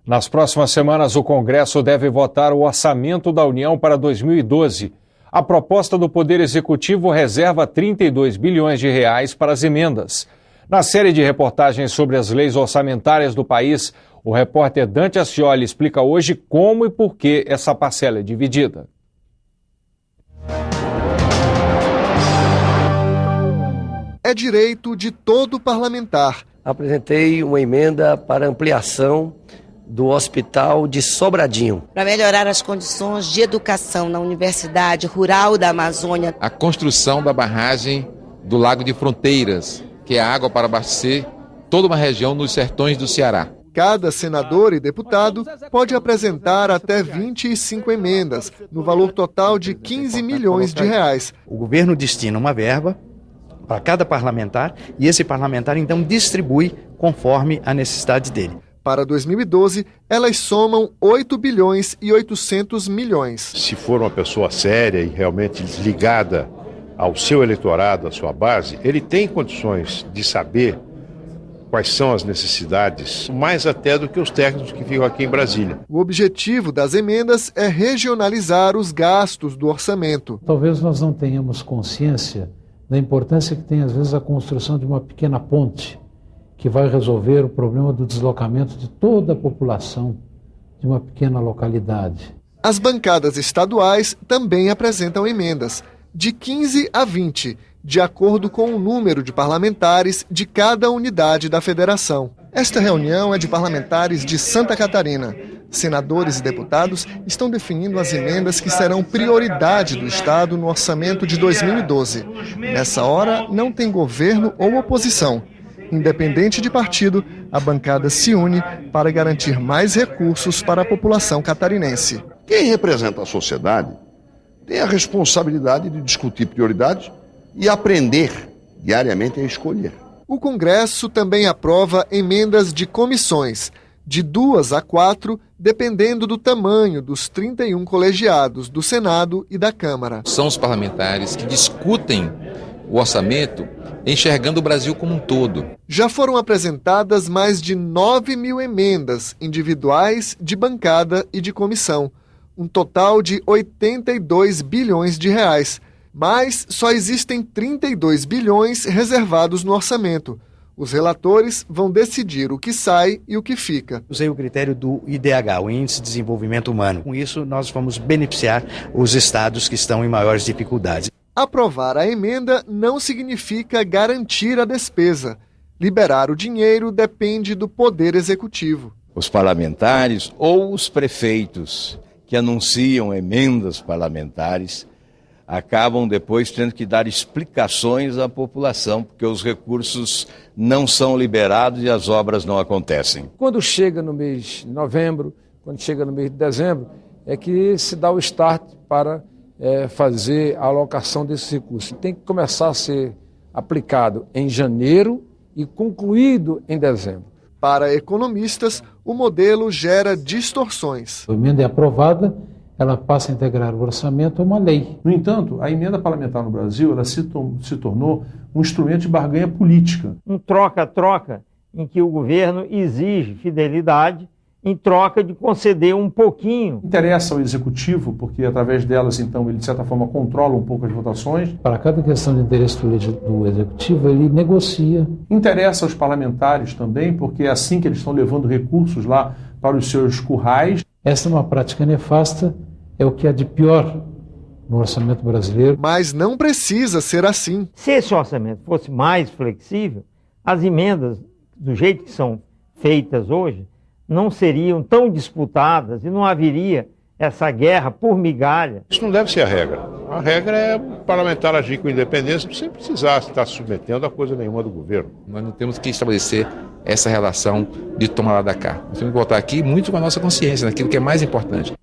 Nas próximas semanas, o Congresso deve votar o orçamento da União para 2012. A proposta do Poder Executivo reserva 32 bilhões de reais para as emendas. Na série de reportagens sobre as leis orçamentárias do país, o repórter Dante Ascioli explica hoje como e por que essa parcela é dividida. É direito de todo parlamentar. Apresentei uma emenda para ampliação do Hospital de Sobradinho. Para melhorar as condições de educação na Universidade Rural da Amazônia. A construção da barragem do Lago de Fronteiras, que é a água para abastecer toda uma região nos sertões do Ceará. Cada senador e deputado pode apresentar até 25 emendas, no valor total de 15 milhões de reais. O governo destina uma verba para cada parlamentar e esse parlamentar então distribui conforme a necessidade dele. Para 2012, elas somam 8 bilhões e 800 milhões. Se for uma pessoa séria e realmente ligada ao seu eleitorado, à sua base, ele tem condições de saber quais são as necessidades, mais até do que os técnicos que ficam aqui em Brasília. O objetivo das emendas é regionalizar os gastos do orçamento. Talvez nós não tenhamos consciência da importância que tem, às vezes, a construção de uma pequena ponte que vai resolver o problema do deslocamento de toda a população de uma pequena localidade. As bancadas estaduais também apresentam emendas, de 15 a 20, de acordo com o número de parlamentares de cada unidade da federação. Esta reunião é de parlamentares de Santa Catarina. Senadores e deputados estão definindo as emendas que serão prioridade do Estado no orçamento de 2012. Nessa hora, não tem governo ou oposição. Independente de partido, a bancada se une para garantir mais recursos para a população catarinense. Quem representa a sociedade tem a responsabilidade de discutir prioridades e aprender diariamente a escolher. O Congresso também aprova emendas de comissões, de 2 a 4, dependendo do tamanho dos 31 colegiados do Senado e da Câmara. São os parlamentares que discutem o orçamento enxergando o Brasil como um todo. Já foram apresentadas mais de 9 mil emendas individuais, de bancada e de comissão, um total de 82 bilhões de reais. Mas só existem 32 bilhões reservados no orçamento. Os relatores vão decidir o que sai e o que fica. Usei o critério do IDH, o Índice de Desenvolvimento Humano. Com isso, nós vamos beneficiar os estados que estão em maiores dificuldades. Aprovar a emenda não significa garantir a despesa. Liberar o dinheiro depende do Poder Executivo. Os parlamentares ou os prefeitos que anunciam emendas parlamentares acabam depois tendo que dar explicações à população, porque os recursos não são liberados e as obras não acontecem. Quando chega no mês de novembro, quando chega no mês de dezembro, é que se dá o start para fazer a alocação desses recursos. Tem que começar a ser aplicado em janeiro e concluído em dezembro. Para economistas, o modelo gera distorções. A emenda é aprovada, ela passa a integrar o orçamento a uma lei. No entanto, a emenda parlamentar no Brasil ela se tornou um instrumento de barganha política. Um troca-troca em que o governo exige fidelidade em troca de conceder um pouquinho. Interessa ao executivo, porque através delas, então, ele de certa forma controla um pouco as votações. Para cada questão de interesse do executivo, ele negocia. Interessa aos parlamentares também, porque é assim que eles estão levando recursos lá para os seus currais. Essa é uma prática nefasta, é o que há de pior no orçamento brasileiro. Mas não precisa ser assim. Se esse orçamento fosse mais flexível, as emendas, do jeito que são feitas hoje, não seriam tão disputadas e não haveria essa guerra por migalha. Isso não deve ser a regra. A regra é o parlamentar agir com independência sem precisar estar se submetendo a coisa nenhuma do governo. Nós não temos que estabelecer essa relação de tomar lá da cá. Nós temos que voltar aqui muito com a nossa consciência, naquilo que é mais importante.